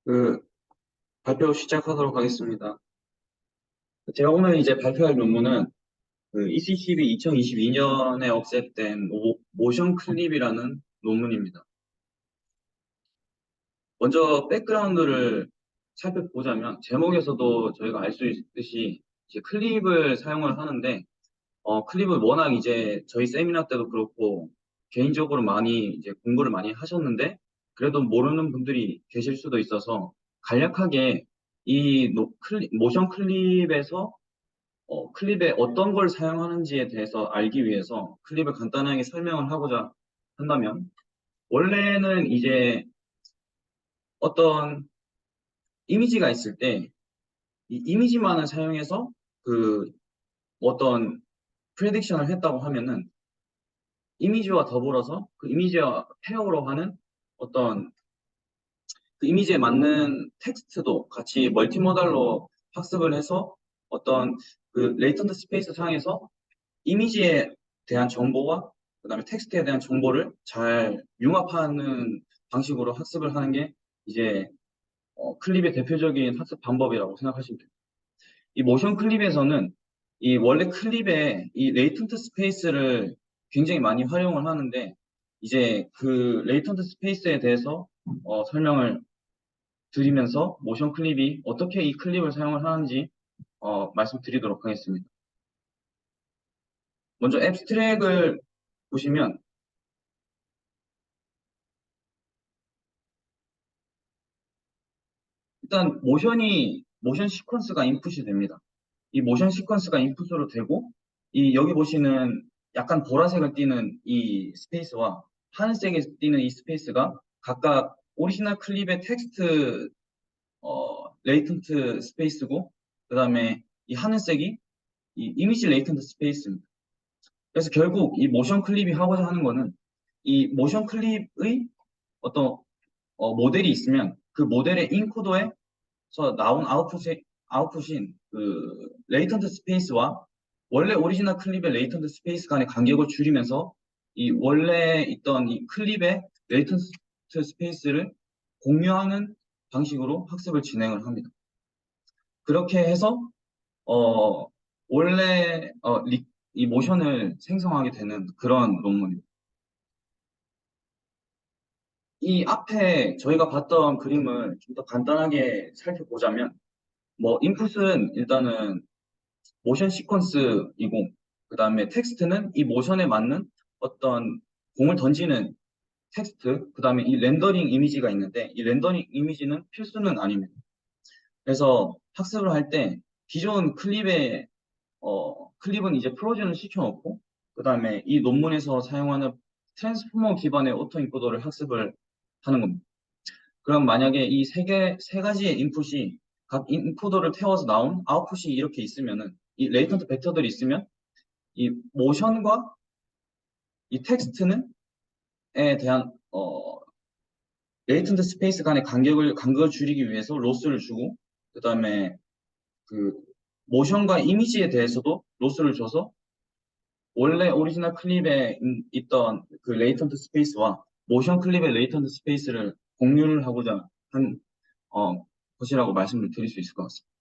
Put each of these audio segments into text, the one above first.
그 발표 시작하도록 하겠습니다. 제가 오늘 이제 발표할 논문은 ECCB 2022년에 업셋된 모션 클립이라는 논문입니다. 먼저 백그라운드를 살펴보자면 제목에서도 저희가 알 수 있듯이 이제 클립을 사용을 하는데 클립을 워낙 이제 저희 세미나 때도 그렇고 개인적으로 많이 이제 공부를 많이 하셨는데 그래도 모르는 분들이 계실 수도 있어서 간략하게 모션 클립에서 클립에 어떤 걸 사용하는지에 대해서 알기 위해서 클립을 간단하게 설명을 하고자 한다면, 원래는 이제 어떤 이미지가 있을 때, 이 이미지만을 사용해서 그 어떤 프레딕션을 했다고 하면은, 이미지와 더불어서 그 이미지와 페어로 하는 어떤 그 이미지에 맞는 텍스트도 같이 멀티모달로 학습을 해서 어떤 그 레이턴트 스페이스 상에서 이미지에 대한 정보와 그다음에 텍스트에 대한 정보를 잘 융합하는 방식으로 학습을 하는 게 이제 클립의 대표적인 학습 방법이라고 생각하시면 돼요. 이 모션 클립에서는 이 원래 클립의 이 레이턴트 스페이스를 굉장히 많이 활용을 하는데 이제 그 레이턴트 스페이스에 대해서 설명을 드리면서 모션 클립이 어떻게 이 클립을 사용을 하는지 말씀드리도록 하겠습니다. 먼저 앱스트랙을 보시면 일단 모션 시퀀스가 인풋이 됩니다. 이 모션 시퀀스가 인풋으로 되고 이 여기 보시는 약간 보라색을 띠는 이 스페이스와 하늘색에 띠는 이 스페이스가 각각 오리지널 클립의 텍스트 레이턴트 스페이스고 그다음에 이 하늘색이 이 이미지 레이턴트 스페이스입니다. 그래서 결국 이 모션 클립이 하고자 하는 거는 이 모션 클립의 어떤 모델이 있으면 그 모델의 인코더에 나온 아웃풋인 그 레이턴트 스페이스와 원래 오리지널 클립의 레이턴트 스페이스 간의 간격을 줄이면서 이 원래 있던 이 클립의 레이턴트 스페이스를 공유하는 방식으로 학습을 진행을 합니다. 그렇게 해서 어, 원래 이 모션을 생성하게 되는 그런 논문입니다. 이 앞에 저희가 봤던 그림을 좀 더 간단하게 살펴보자면 뭐 인풋은 일단은 모션 시퀀스이고 그 다음에 텍스트는 이 모션에 맞는 어떤 공을 던지는 텍스트 그 다음에 이 렌더링 이미지가 있는데 이 렌더링 이미지는 필수는 아닙니다. 그래서 학습을 할 때 기존 클립은 이제 프로즌을 시켜놓고 그 다음에 이 논문에서 사용하는 트랜스포머 기반의 오토 인코더를 학습을 하는 겁니다. 그럼 만약에 이 세 가지의 인풋이 각 인코더를 태워서 나온 아웃풋이 이렇게 있으면은 이 레이턴트 벡터들이 있으면 이 모션과 이 텍스트는 에 대한 레이턴트 스페이스 간의 간격을 줄이기 위해서 로스를 주고 그다음에 그 모션과 이미지에 대해서도 로스를 줘서 원래 오리지널 클립에 있던 그 레이턴트 스페이스와 모션 클립의 레이턴트 스페이스를 공유를 하고자 한 것이라고 말씀을 드릴 수 있을 것 같습니다.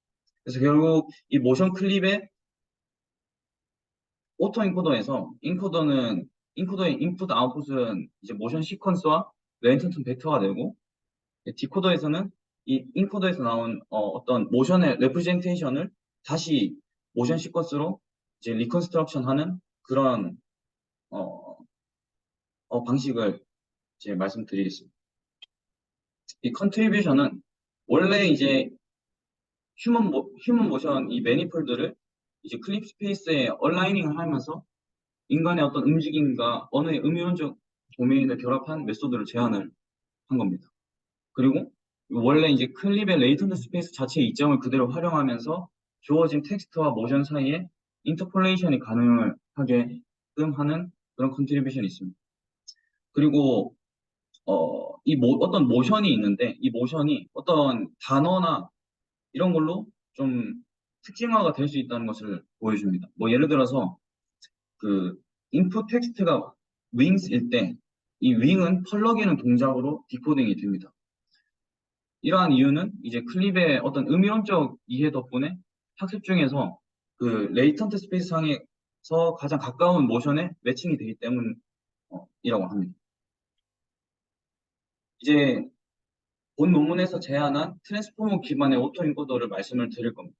그래서 결국 이 모션 클립의 오토 인코더에서 인코더의 인풋 아웃풋은 이제 모션 시퀀스와 레인턴트 벡터가 되고 디코더에서는 이 인코더에서 나온 어떤 모션의 레프레젠테이션을 다시 모션 시퀀스로 이제 리컨스트럭션 하는 그런 어, 방식을 이제 말씀드리겠습니다. 이 컨트리뷰션은 원래 이제 휴먼 모션 이 매니폴드를 이제 클립 스페이스에 얼라이닝을 하면서 인간의 어떤 움직임과 언어의 음유론적 도메인을 결합한 메소드를 제안을 한 겁니다. 그리고 원래 이제 클립의 레이턴트 스페이스 자체의 이점을 그대로 활용하면서 주어진 텍스트와 모션 사이에 인터폴레이션이 가능을 하게끔 하는 그런 컨트리뷰션이 있습니다. 그리고 어떤 모션이 있는데 이 모션이 어떤 단어나 이런 걸로 좀 특징화가 될 수 있다는 것을 보여줍니다. 뭐 예를 들어서 그 인풋 텍스트가 wings일 때 이 wing은 펄럭이는 동작으로 디코딩이 됩니다. 이러한 이유는 이제 클립의 어떤 의미론적 이해 덕분에 학습 중에서 그 레이턴트 스페이스 상에서 가장 가까운 모션에 매칭이 되기 때문이라고 합니다. 이제 본 논문에서 제안한 트랜스포머 기반의 오토인코더를 말씀을 드릴 겁니다.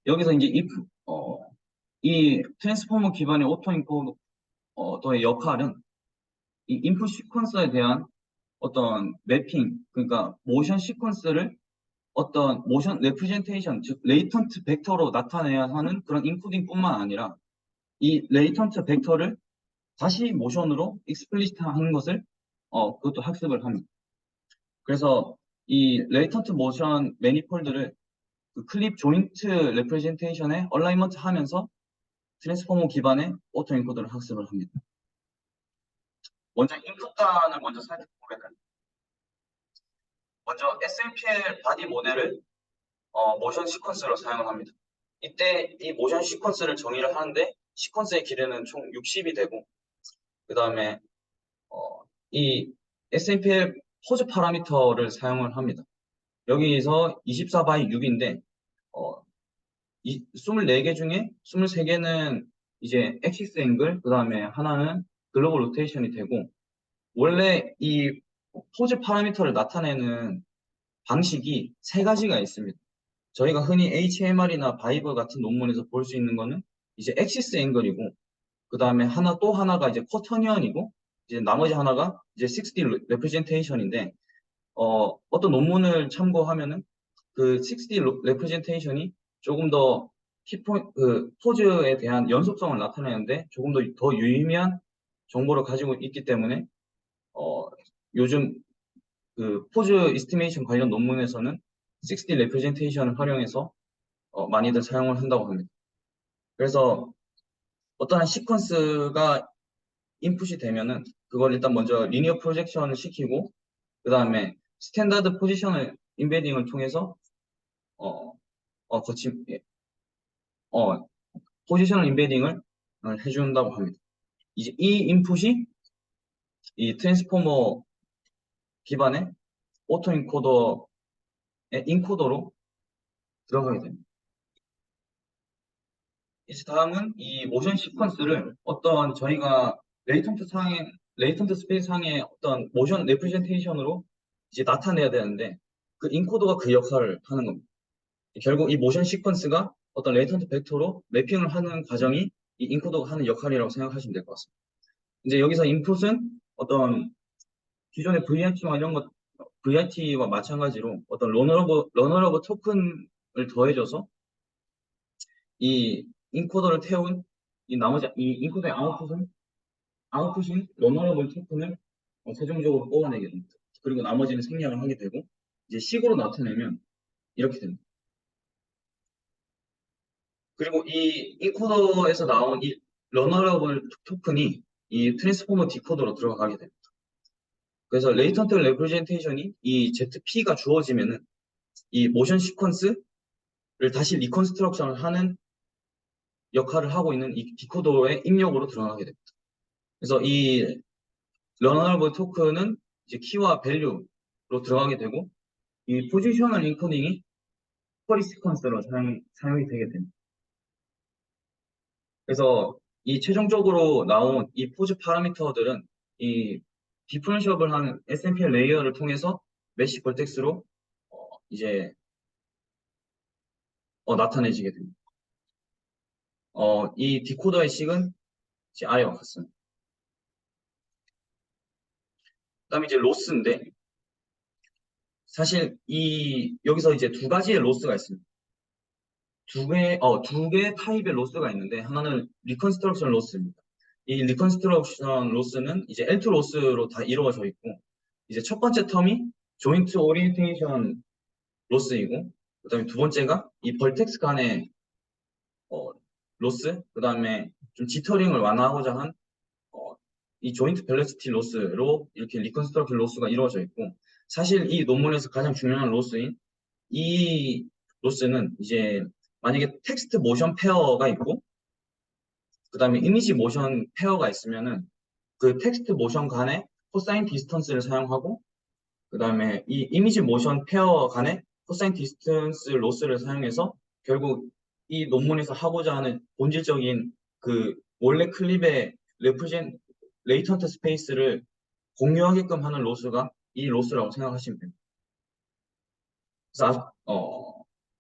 여기서 이제 이 트랜스포머 기반의 오토인코더의 역할은 이 인풋 시퀀서에 대한 어떤 매핑, 그러니까 모션 시퀀스를 어떤 모션 레프레젠테이션, 즉 레이턴트 벡터로 나타내야 하는 그런 인코딩뿐만 아니라 이 레이턴트 벡터를 다시 모션으로 익스플리시트 하는 것을 그것도 학습을 합니다. 그래서 이 레이턴트 모션 매니폴드를 그 클립 조인트 레프레젠테이션에 얼라이먼트 하면서 트랜스포머 기반의 오토 엔코더를 학습을 합니다. 먼저 인풋단을 먼저 살펴보면 먼저 SMPL 바디 모델을 모션 시퀀스로 사용을 합니다. 이때 이 모션 시퀀스를 정의를 하는데 시퀀스의 길이는 총 60이 되고 그 다음에 이 SMPL 포즈 파라미터를 사용을 합니다. 여기서 24 by 6인데 이 24개 중에 23개는 이제 엑시스 앵글, 그 다음에 하나는 글로벌 로테이션이 되고 원래 이 포즈 파라미터를 나타내는 방식이 세 가지가 있습니다. 저희가 흔히 HMR이나 바이브 같은 논문에서 볼 수 있는 거는 이제 엑시스 앵글이고 그 다음에 또 하나가 이제 쿼터니언이고 이제 나머지 하나가 이제 6D 레프레젠테이션인데 어떤 논문을 참고하면은 그 6D 레프레젠테이션이 조금 더 그 포즈에 대한 연속성을 나타내는데 조금 더 유의미한 정보를 가지고 있기 때문에 요즘 그 포즈 이스티메이션 관련 논문에서는 6D 레프레젠테이션을 활용해서 많이들 사용을 한다고 합니다. 그래서 어떠한 시퀀스가 인풋이 되면은 그걸 일단 먼저 리니어 프로젝션을 시키고 그 다음에 스탠다드 포지셔널 인베딩을 통해서 거친 포지셔널 인베딩을 해준다고 합니다. 이제 이 인풋이 이 트랜스포머 기반의 오토 인코더의 인코더로 들어가게 됩니다. 이제 다음은 이 모션 시퀀스를 어떤 저희가 레이턴트 스페이스 상의 어떤 모션 레프레젠테이션으로 이제 나타내야 되는데 그 인코더가 그 역할을 하는 겁니다. 결국 이 모션 시퀀스가 어떤 레이턴트 벡터로 매핑을 하는 과정이 이 인코더가 하는 역할이라고 생각하시면 될 것 같습니다. 이제 여기서 인풋은 어떤 기존의 VRT와 마찬가지로 어떤 러너러브 토큰을 더해줘서 이 인코더를 태운 이 인코더의 아웃풋인 러너러블 토큰을 최종적으로 뽑아내게 됩니다. 그리고 나머지는 생략을 하게 되고 이제 식으로 나타내면 이렇게 됩니다. 그리고 이 인코더에서 나온 이 러너러블 토큰이 이 트랜스포머 디코더로 들어가게 됩니다. 그래서 레이턴트 레프레젠테이션이 이 ZP가 주어지면은 이 모션 시퀀스를 다시 리컨스트럭션을 하는 역할을 하고 있는 이 디코더의 입력으로 들어가게 됩니다. 그래서 이 러너러블 토큰은 이제 키와 밸류로 들어가게 되고 이 포지셔널 인코딩이 쿼리 시퀀스로 사용이 되게 됩니다. 그래서 이 최종적으로 나온 이 포즈 파라미터들은 이 디퍼런셜을 하는 SMPL 레이어를 통해서 메쉬 벌텍스로 이제 나타내지게 됩니다. 이 디코더의 식은 이제 아래와 같습니다. 그다음에 이제 로스인데 사실 여기서 이제 두 가지의 로스가 있습니다. 두 개 타입의 로스가 있는데 하나는 리컨스트럭션 로스입니다. 이 리컨스트럭션 로스는 이제 L2 로스로 다 이루어져 있고 이제 첫 번째 텀이 조인트 오리엔테이션 로스이고 그다음에 두 번째가 이 벌텍스 간의 로스 그다음에 좀 지터링을 완화하고자 한 이 조인트 벨러시티 로스로 이렇게 리컨스트럭션 로스가 이루어져 있고 사실 이 논문에서 가장 중요한 로스인 이 로스는 이제 만약에 텍스트 모션 페어가 있고 그 다음에 이미지 모션 페어가 있으면은 그 텍스트 모션 간의 코사인 디스턴스를 사용하고 그 다음에 이 이미지 모션 페어 간의 코사인 디스턴스 로스를 사용해서 결국 이 논문에서 하고자 하는 본질적인 그 원래 클립의 레이턴트 스페이스를 공유하게끔 하는 로스가 이 로스라고 생각하시면 됩니다. 그래서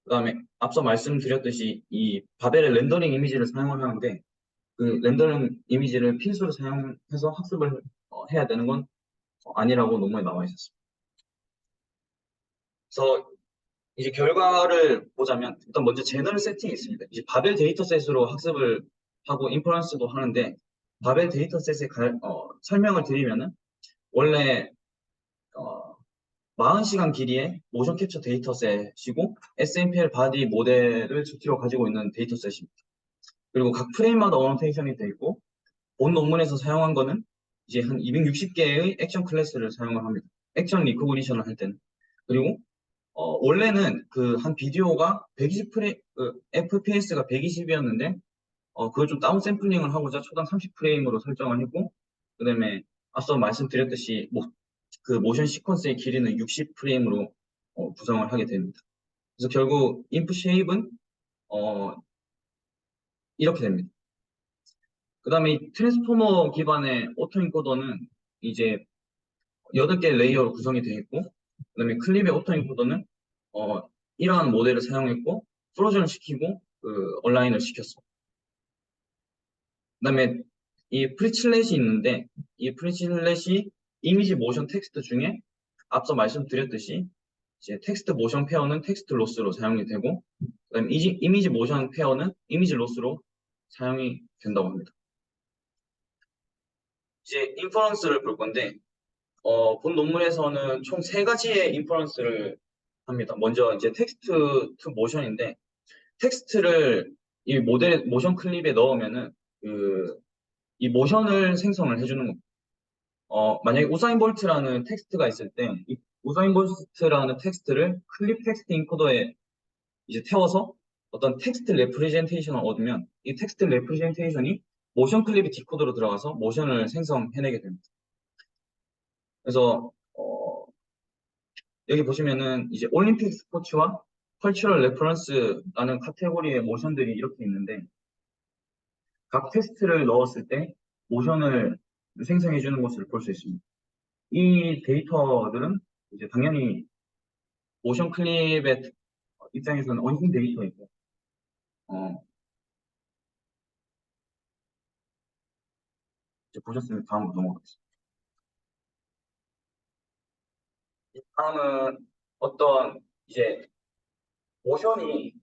그다음에 앞서 말씀드렸듯이 이 바벨의 렌더링 이미지를 사용을 하는데 그 렌더링 이미지를 필수로 사용해서 학습을 해야 되는 건 아니라고 논문에 나와 있었습니다. 그래서 이제 결과를 보자면 일단 먼저 제너럴 세팅이 있습니다. 이제 바벨 데이터셋으로 학습을 하고 인퍼런스도 하는데 바벨 데이터셋의 설명을 드리면은 원래 40시간 길이의 모션 캡처 데이터셋이고 SMPL 바디 모델을 주티로 가지고 있는 데이터셋입니다. 그리고 각 프레임마다 어노테이션이 되어 있고 본 논문에서 사용한 거는 이제 한 260개의 액션 클래스를 사용을 합니다. 액션 리코그니션을 할 때는. 그리고 원래는 그 한 비디오가 120 FPS가 120이었는데 그걸 좀 다운 샘플링을 하고자 초당 30프레임으로 설정을 했고 그다음에 앞서 말씀드렸듯이 그 모션 시퀀스의 길이는 60프레임으로 구성을 하게 됩니다. 그래서 결국 인풋 쉐입은 이렇게 됩니다. 그 다음에 이 트랜스포머 기반의 오토인코더는 이제 8개 레이어로 구성이 되어 있고 그 다음에 클립의 오토인코더는 이러한 모델을 사용했고 프로전을 시키고 그 얼라인을 시켰습니다. 그 다음에 이 프리칠렛이 있는데 이 프리칠렛이 이미지 모션 텍스트 중에 앞서 말씀드렸듯이 이제 텍스트 모션 페어는 텍스트 로스로 사용이 되고 그다음에 이미지 모션 페어는 이미지 로스로 사용이 된다고 합니다. 이제 인퍼런스를 볼 건데 본 논문에서는 총 3가지의 인퍼런스를 합니다. 먼저 이제 텍스트 투 모션인데 텍스트를 이 모션 클립에 넣으면은 이 모션을 생성을 해주는 겁니다. 만약에 우사인 볼트라는 텍스트가 있을 때 이 우사인 볼트라는 텍스트를 클립 텍스트 인코더에 이제 태워서 어떤 텍스트 레프레젠테이션을 얻으면 이 텍스트 레프레젠테이션이 모션 클립이 디코더로 들어가서 모션을 생성해내게 됩니다. 그래서 여기 보시면은 이제 올림픽 스포츠와 컬처럴 레퍼런스라는 카테고리의 모션들이 이렇게 있는데 각 텍스트를 넣었을 때 모션을 생성해 주는 것을 볼 수 있습니다. 이 데이터들은 이제 당연히 모션 클립의 입장에서는 언신 데이터이고 이제 보셨으면 다음으로 넘어가겠습니다. 다음은 어떤 이제 모션이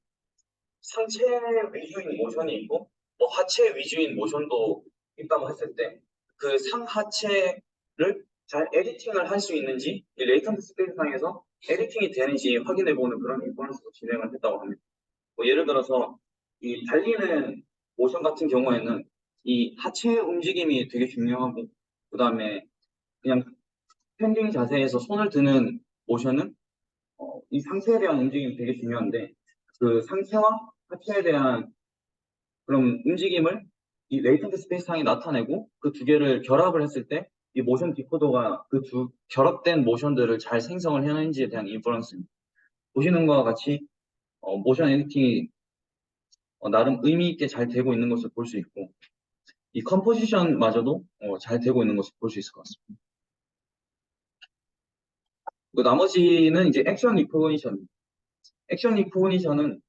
상체 위주인 모션이 있고 뭐 하체 위주인 모션도 있다고 했을 때 그 상하체를 잘 에디팅을 할 수 있는지 이 레이턴트 스페이스 상에서 에디팅이 되는지 확인해보는 그런 인퍼런스도 진행을 했다고 합니다. 뭐 예를 들어서 이 달리는 모션 같은 경우에는 이 하체 움직임이 되게 중요하고 그 다음에 그냥 스탠딩 자세에서 손을 드는 모션은 이 상체에 대한 움직임이 되게 중요한데 그 상체와 하체에 대한 그런 움직임을 이 레이턴트 스페이스 상이 나타내고 그 두 개를 결합을 했을 때 이 모션 디코더가 그 두 결합된 모션들을 잘 생성을 해내는지에 대한 인퍼런스입니다. 보시는 것과 같이 모션 에디팅이 나름 의미 있게 잘 되고 있는 것을 볼 수 있고 이 컴포지션마저도 잘 되고 있는 것을 볼 수 있을 것 같습니다. 그 나머지는 이제 액션 리코그니션. 액션 리코그니션은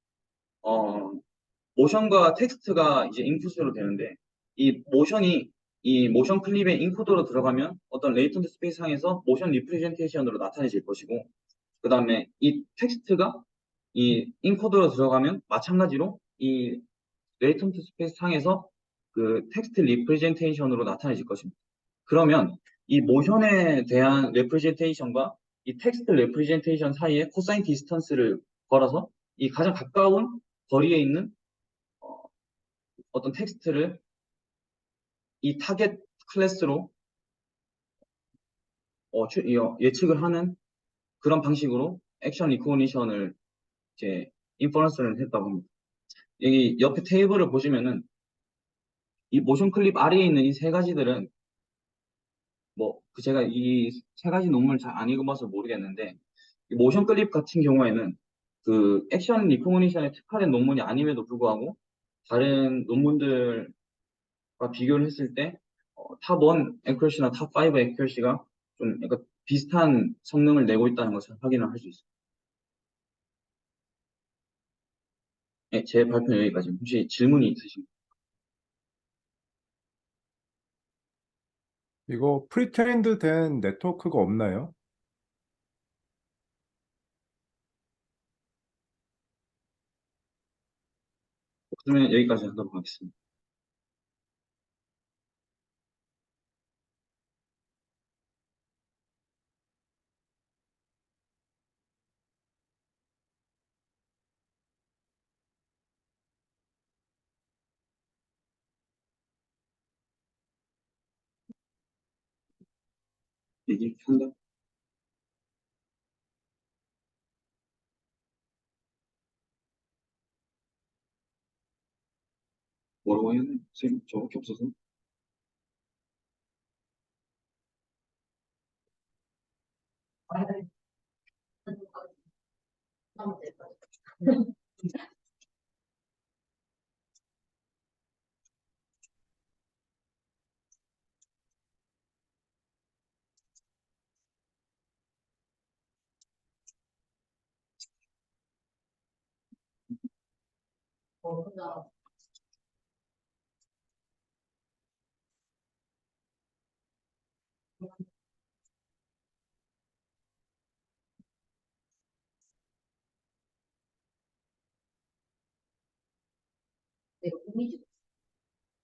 모션과 텍스트가 이제 인풋으로 되는데 이 모션 클립의 인코더로 들어가면 어떤 레이턴트 스페이스 상에서 모션 리프레젠테이션으로 나타내질 것이고 그 다음에 이 텍스트가 이 인코더로 들어가면 마찬가지로 이 레이턴트 스페이스 상에서 그 텍스트 리프레젠테이션으로 나타내질 것입니다. 그러면 이 모션에 대한 레프레젠테이션과 이 텍스트 레프레젠테이션 사이에 코사인 디스턴스를 걸어서 이 가장 가까운 거리에 있는 어떤 텍스트를 이 타겟 클래스로 예측을 하는 그런 방식으로 액션 리코그니션을 이제 인퍼런스를 했다고 합니다. 여기 옆에 테이블을 보시면은 이 모션 클립 아래에 있는 이 3가지들은 뭐 그 제가 이 세 가지 논문을 잘 안 읽어봐서 모르겠는데, 이 모션 클립 같은 경우에는 그 액션 리코그니션에 특화된 논문이 아님에도 불구하고 다른 논문들과 비교를 했을 때 탑1 액큐러시나 탑5 액큐러시가 좀 약간 비슷한 성능을 내고 있다는 것을 확인을 할 수 있습니다. 네, 제 발표는 여기까지. 혹시 질문이 있으신가요? 이거 프리트레인드 된 네트워크가 없나요? 그러면 여기까지 하도록 하겠습니다. 얘기 한다? 뭐라고 해야 돼? 지금 저밖에 없어서.